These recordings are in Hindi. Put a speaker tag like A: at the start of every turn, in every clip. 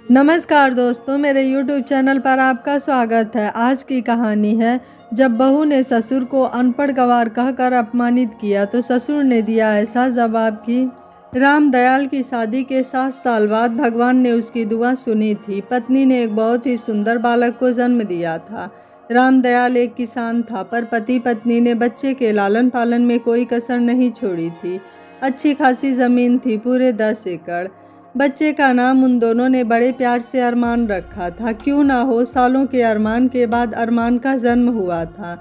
A: नमस्कार दोस्तों, मेरे YouTube चैनल पर आपका स्वागत है। आज की कहानी है, जब बहू ने ससुर को अनपढ़ गंवार कहकर अपमानित किया तो ससुर ने दिया ऐसा जवाब कि रामदयाल की शादी के 7 साल बाद भगवान ने उसकी दुआ सुनी थी। पत्नी ने एक बहुत ही सुंदर बालक को जन्म दिया था। रामदयाल एक किसान था, पर पति पत्नी ने बच्चे के लालन पालन में कोई कसर नहीं छोड़ी थी। अच्छी खासी ज़मीन थी, पूरे 10 एकड़। बच्चे का नाम उन दोनों ने बड़े प्यार से अरमान रखा था। क्यों ना हो, सालों के अरमान के बाद अरमान का जन्म हुआ था।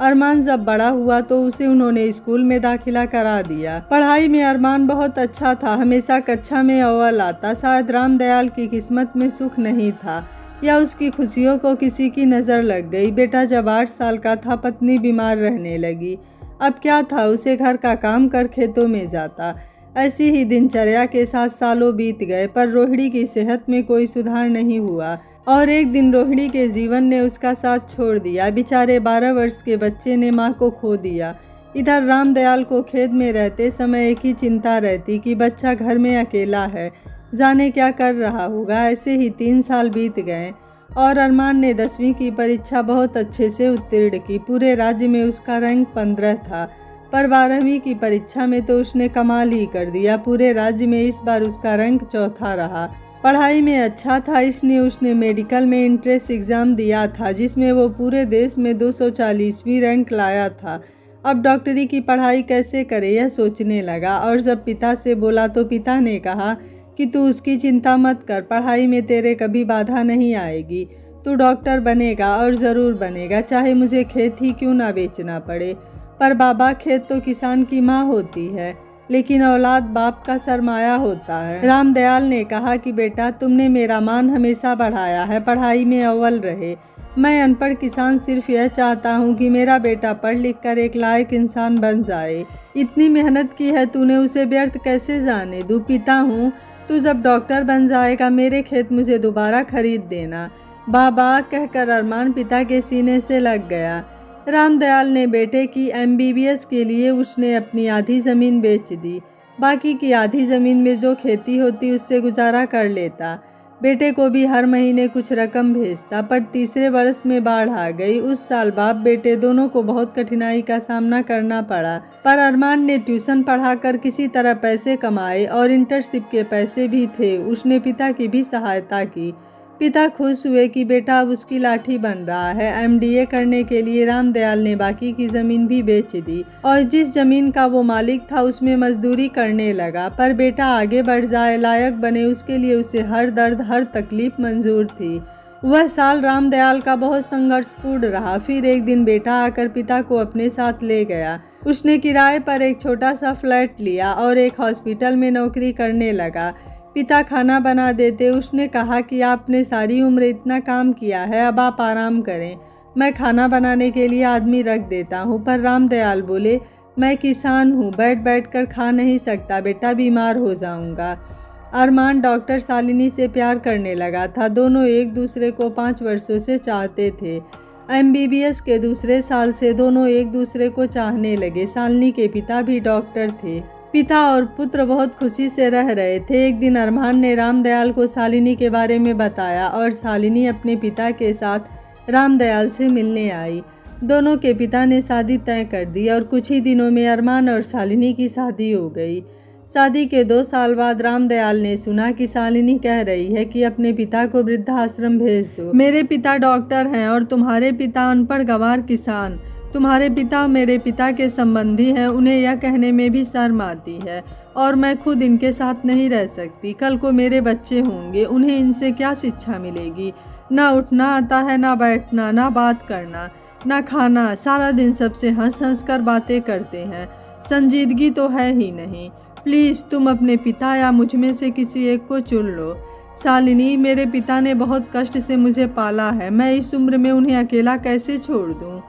A: अरमान जब बड़ा हुआ तो उसे उन्होंने स्कूल में दाखिला करा दिया। पढ़ाई में अरमान बहुत अच्छा था, हमेशा कक्षा में अव्वल आता। शायद रामदयाल की किस्मत में सुख नहीं था या उसकी खुशियों को किसी की नज़र लग गई। बेटा जब 8 साल का था, पत्नी बीमार रहने लगी। अब क्या था, उसे घर का काम कर खेतों में जाता। ऐसी ही दिनचर्या के साथ सालों बीत गए, पर रोहिणी की सेहत में कोई सुधार नहीं हुआ और एक दिन रोहिणी के जीवन ने उसका साथ छोड़ दिया। बेचारे 12 वर्ष के बच्चे ने मां को खो दिया। इधर रामदयाल को खेत में रहते समय एक ही चिंता रहती कि बच्चा घर में अकेला है, जाने क्या कर रहा होगा। ऐसे ही 3 साल बीत गए और अरमान ने 10वीं की परीक्षा बहुत अच्छे से उत्तीर्ण की। पूरे राज्य में उसका रैंक 15 था, पर 12वीं की परीक्षा में तो उसने कमाल ही कर दिया। पूरे राज्य में इस बार उसका रैंक चौथा रहा। पढ़ाई में अच्छा था, इसलिए उसने मेडिकल में एंट्रेंस एग्ज़ाम दिया था, जिसमें वो पूरे देश में 240वीं रैंक लाया था। अब डॉक्टरी की पढ़ाई कैसे करे यह सोचने लगा, और जब पिता से बोला तो पिता ने कहा कि तू उसकी चिंता मत कर, पढ़ाई में तेरे कभी बाधा नहीं आएगी। तू डॉक्टर बनेगा और ज़रूर बनेगा, चाहे मुझे खेत ही क्यों ना बेचना पड़े। पर बाबा, खेत तो किसान की माँ होती है, लेकिन औलाद बाप का सरमाया होता है। रामदयाल ने कहा कि बेटा, तुमने मेरा मान हमेशा बढ़ाया है, पढ़ाई में अव्वल रहे। मैं अनपढ़ किसान सिर्फ यह चाहता हूँ कि मेरा बेटा पढ़ लिख कर एक लायक इंसान बन जाए। इतनी मेहनत की है तूने, उसे व्यर्थ कैसे जाने दूँ। पिता हूँ, तू जब डॉक्टर बन जाएगा मेरे खेत मुझे दोबारा खरीद देना। बाबा कहकर अरमान पिता के सीने से लग गया। रामदयाल ने बेटे की MBBS के लिए उसने अपनी आधी ज़मीन बेच दी। बाकी की आधी ज़मीन में जो खेती होती उससे गुजारा कर लेता। बेटे को भी हर महीने कुछ रकम भेजता। पर तीसरे वर्ष में बाढ़ आ गई। उस साल बाप बेटे दोनों को बहुत कठिनाई का सामना करना पड़ा, पर अरमान ने ट्यूशन पढ़ाकर किसी तरह पैसे कमाए और इंटर्नशिप के पैसे भी थे, उसने पिता की भी सहायता की। पिता खुश हुए कि बेटा अब उसकी लाठी बन रहा है। MDA करने के लिए रामदयाल ने बाकी की ज़मीन भी बेच दी और जिस ज़मीन का वो मालिक था उसमें मजदूरी करने लगा। पर बेटा आगे बढ़ जाए, लायक बने, उसके लिए उसे हर दर्द हर तकलीफ मंजूर थी। वह साल रामदयाल का बहुत संघर्षपूर्ण रहा। फिर एक दिन बेटा आकर पिता को अपने साथ ले गया। उसने किराए पर एक छोटा सा फ्लैट लिया और एक हॉस्पिटल में नौकरी करने लगा। पिता खाना बना देते। उसने कहा कि आपने सारी उम्र इतना काम किया है, अब आप आराम करें, मैं खाना बनाने के लिए आदमी रख देता हूँ। पर रामदयाल बोले, मैं किसान हूँ, बैठ बैठ कर खा नहीं सकता बेटा, बीमार हो जाऊँगा। अरमान डॉक्टर शालिनी से प्यार करने लगा था। दोनों एक दूसरे को 5 वर्षों से चाहते थे। MBBS के दूसरे साल से दोनों एक दूसरे को चाहने लगे। शालिनी के पिता भी डॉक्टर थे। पिता और पुत्र बहुत खुशी से रह रहे थे। एक दिन अरमान ने रामदयाल को शालिनी के बारे में बताया और शालिनी अपने पिता के साथ रामदयाल से मिलने आई। दोनों के पिता ने शादी तय कर दी और कुछ ही दिनों में अरमान और शालिनी की शादी हो गई। शादी के 2 साल बाद रामदयाल ने सुना कि शालिनी कह रही है कि अपने पिता को वृद्धाश्रम भेज दो। मेरे पिता डॉक्टर हैं और तुम्हारे पिता अनपढ़ गंवार किसान। तुम्हारे पिता मेरे पिता के संबंधी हैं, उन्हें यह कहने में भी शर्म आती है और मैं खुद इनके साथ नहीं रह सकती। कल को मेरे बच्चे होंगे, उन्हें इनसे क्या शिक्षा मिलेगी। ना उठना आता है, ना बैठना, ना बात करना, ना खाना। सारा दिन सबसे हंस हंस कर बातें करते हैं, संजीदगी तो है ही नहीं। प्लीज़ तुम अपने पिता या मुझ में से किसी एक को चुन लो। शालिनी, मेरे पिता ने बहुत कष्ट से मुझे पाला है, मैं इस उम्र में उन्हें अकेला कैसे छोड़ दूँ।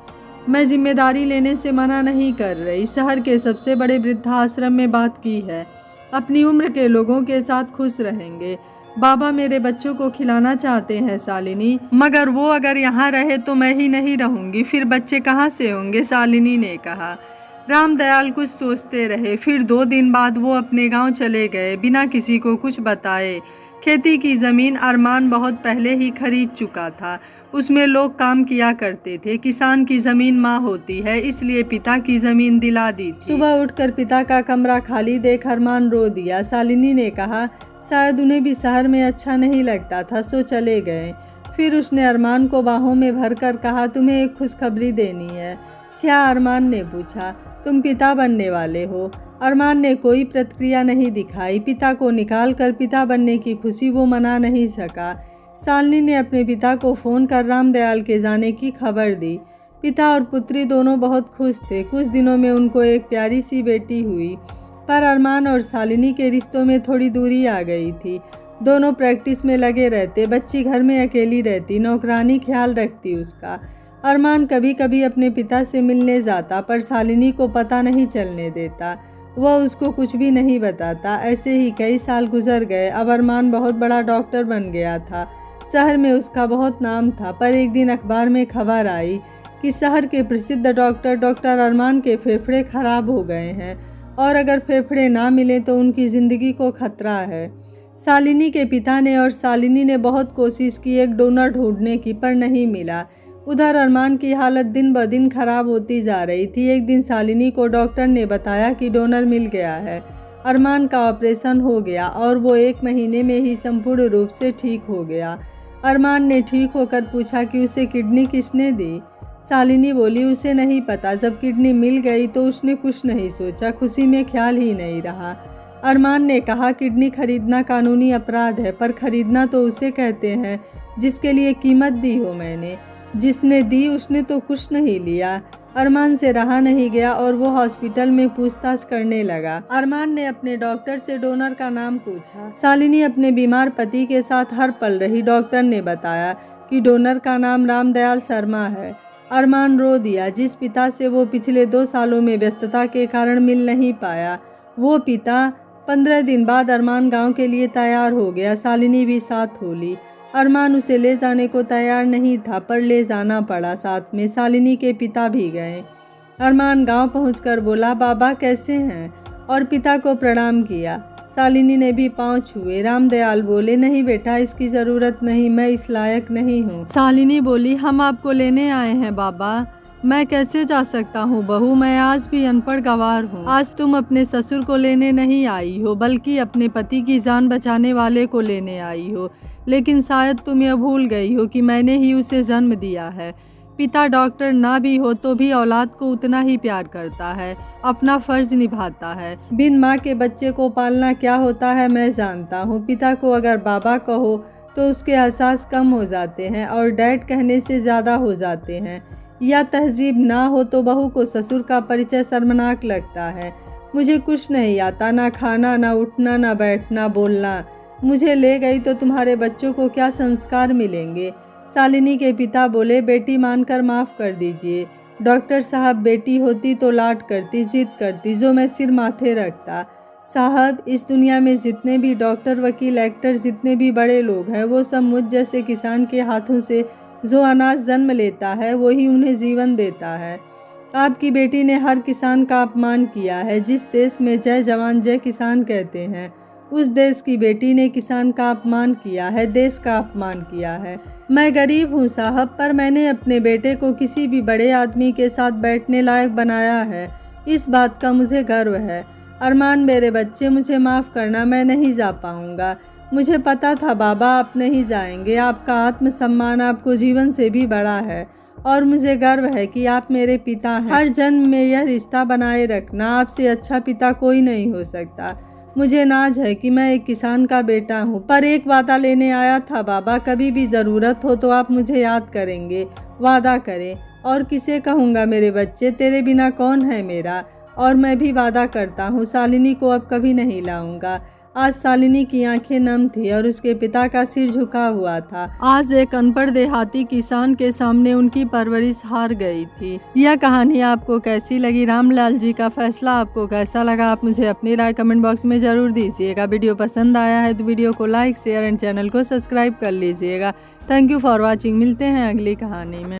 A: मैं जिम्मेदारी लेने से मना नहीं कर रही। शहर के सबसे बड़े वृद्धाश्रम में बात की है, अपनी उम्र के लोगों के साथ खुश रहेंगे। बाबा मेरे बच्चों को खिलाना चाहते हैं शालिनी, मगर वो अगर यहाँ रहे तो मैं ही नहीं रहूँगी, फिर बच्चे कहाँ से होंगे, शालिनी ने कहा। रामदयाल कुछ सोचते रहे। फिर 2 दिन बाद वो अपने गांव चले गए, बिना किसी को कुछ बताए। खेती की ज़मीन अरमान बहुत पहले ही खरीद चुका था। उसमें लोग काम किया करते थे। किसान की ज़मीन माँ होती है, इसलिए पिता की ज़मीन दिला दी थी। सुबह उठकर पिता का कमरा खाली देख अरमान रो दिया। शालिनी ने कहा शायद उन्हें भी शहर में अच्छा नहीं लगता था, सो चले गए। फिर उसने अरमान को बाहों में भरकर कहा तुम्हें एक खुशखबरी देनी है। क्या? अरमान ने पूछा। तुम पिता बनने वाले हो। अरमान ने कोई प्रतिक्रिया नहीं दिखाई। पिता को निकालकर पिता बनने की खुशी वो मना नहीं सका। शालिनी ने अपने पिता को फ़ोन कर रामदयाल के जाने की खबर दी। पिता और पुत्री दोनों बहुत खुश थे। कुछ दिनों में उनको एक प्यारी सी बेटी हुई। पर अरमान और शालिनी के रिश्तों में थोड़ी दूरी आ गई थी। दोनों प्रैक्टिस में लगे रहते। बच्ची घर में अकेली रहती, नौकरानी ख्याल रखती उसका। अरमान कभी कभी अपने पिता से मिलने जाता, पर शालिनी को पता नहीं चलने देता। वह उसको कुछ भी नहीं बताता। ऐसे ही कई साल गुजर गए। अब अरमान बहुत बड़ा डॉक्टर बन गया था। शहर में उसका बहुत नाम था। पर एक दिन अखबार में खबर आई कि शहर के प्रसिद्ध डॉक्टर अरमान के फेफड़े खराब हो गए हैं और अगर फेफड़े ना मिले तो उनकी ज़िंदगी को खतरा है। शालिनी के पिता ने और शालिनी ने बहुत कोशिश की एक डोनर ढूंढने की, पर नहीं मिला। उधर अरमान की हालत दिन ब दिन खराब होती जा रही थी। एक दिन शालिनी को डॉक्टर ने बताया कि डोनर मिल गया है। अरमान का ऑपरेशन हो गया और वो 1 महीने में ही संपूर्ण रूप से ठीक हो गया। अरमान ने ठीक होकर पूछा कि उसे किडनी किसने दी। शालिनी बोली उसे नहीं पता। जब किडनी मिल गई तो उसने कुछ नहीं सोचा, खुशी में ख्याल ही नहीं रहा। अरमान ने कहा किडनी खरीदना कानूनी अपराध है, पर खरीदना तो उसे कहते हैं जिसके लिए कीमत दी हो मैंने। जिसने दी उसने तो कुछ नहीं लिया। अरमान से रहा नहीं गया और वो हॉस्पिटल में पूछताछ करने लगा। अरमान ने अपने डॉक्टर से डोनर का नाम पूछा। शालिनी अपने बीमार पति के साथ हर पल रही। डॉक्टर ने बताया कि डोनर का नाम रामदयाल शर्मा है। अरमान रो दिया। जिस पिता से वो पिछले 2 सालों में व्यस्तता के कारण मिल नहीं पाया, वो पिता 15 दिन बाद अरमान गाँव के लिए तैयार हो गया। शालिनी भी साथ हो ली। अरमान उसे ले जाने को तैयार नहीं था, पर ले जाना पड़ा साथ में। शालिनी के पिता भी गए। अरमान गांव पहुंचकर बोला बाबा कैसे हैं, और पिता को प्रणाम किया। शालिनी ने भी पांव छुए। रामदयाल बोले नहीं बेटा, इसकी ज़रूरत नहीं, मैं इस लायक नहीं हूँ। शालिनी बोली हम आपको लेने आए हैं बाबा। मैं कैसे जा सकता हूँ बहू, मैं आज भी अनपढ़ गंवार हूँ। आज तुम अपने ससुर को लेने नहीं आई हो, बल्कि अपने पति की जान बचाने वाले को लेने आई हो। लेकिन शायद तुम यह भूल गई हो कि मैंने ही उसे जन्म दिया है। पिता डॉक्टर ना भी हो तो भी औलाद को उतना ही प्यार करता है, अपना फर्ज निभाता है। बिन माँ के बच्चे को पालना क्या होता है मैं जानता हूँ। पिता को अगर बाबा कहो तो उसके एहसास कम हो जाते हैं और डैड कहने से ज़्यादा हो जाते हैं। या तहजीब ना हो तो बहू को ससुर का परिचय शर्मनाक लगता है। मुझे कुछ नहीं आता, ना खाना, ना उठना, ना बैठना, बोलना। मुझे ले गई तो तुम्हारे बच्चों को क्या संस्कार मिलेंगे। शालिनी के पिता बोले बेटी मानकर माफ़ कर दीजिए। डॉक्टर साहब बेटी होती तो लाड करती, जिद करती, जो मैं सिर माथे रखता। साहब इस दुनिया में जितने भी डॉक्टर, वकील, एक्टर, जितने भी बड़े लोग हैं, वो सब मुझ जैसे किसान के हाथों से जो अनाज जन्म लेता है वही उन्हें जीवन देता है। आपकी बेटी ने हर किसान का अपमान किया है। जिस देश में जय जवान जय किसान कहते हैं, उस देश की बेटी ने किसान का अपमान किया है, देश का अपमान किया है। मैं गरीब हूँ साहब, पर मैंने अपने बेटे को किसी भी बड़े आदमी के साथ बैठने लायक बनाया है। इस बात का मुझे गर्व है। अरमान मेरे बच्चे, मुझे माफ़ करना, मैं नहीं जा पाऊँगा। मुझे पता था बाबा आप नहीं जाएंगे। आपका आत्मसम्मान आपको जीवन से भी बड़ा है और मुझे गर्व है कि आप मेरे पिता हैं। हर जन्म में यह रिश्ता बनाए रखना। आपसे अच्छा पिता कोई नहीं हो सकता। मुझे नाज है कि मैं एक किसान का बेटा हूँ, पर एक वादा लेने आया था बाबा। कभी भी ज़रूरत हो तो आप मुझे याद करेंगे, वादा करें। और किसे कहूँगा मेरे बच्चे, तेरे बिना कौन है मेरा। और मैं भी वादा करता हूँ शालिनी को अब कभी नहीं लाऊंगा। आज शालिनी की आंखें नम थी और उसके पिता का सिर झुका हुआ था। आज एक अनपढ़ देहाती किसान के सामने उनकी परवरिश हार गई थी। यह कहानी आपको कैसी लगी? रामलाल जी का फैसला आपको कैसा लगा? आप मुझे अपनी राय कमेंट बॉक्स में ज़रूर दीजिएगा। वीडियो पसंद आया है तो वीडियो को लाइक, शेयर एंड चैनल को सब्सक्राइब कर लीजिएगा। Thank you for watching. मिलते हैं अगली कहानी में।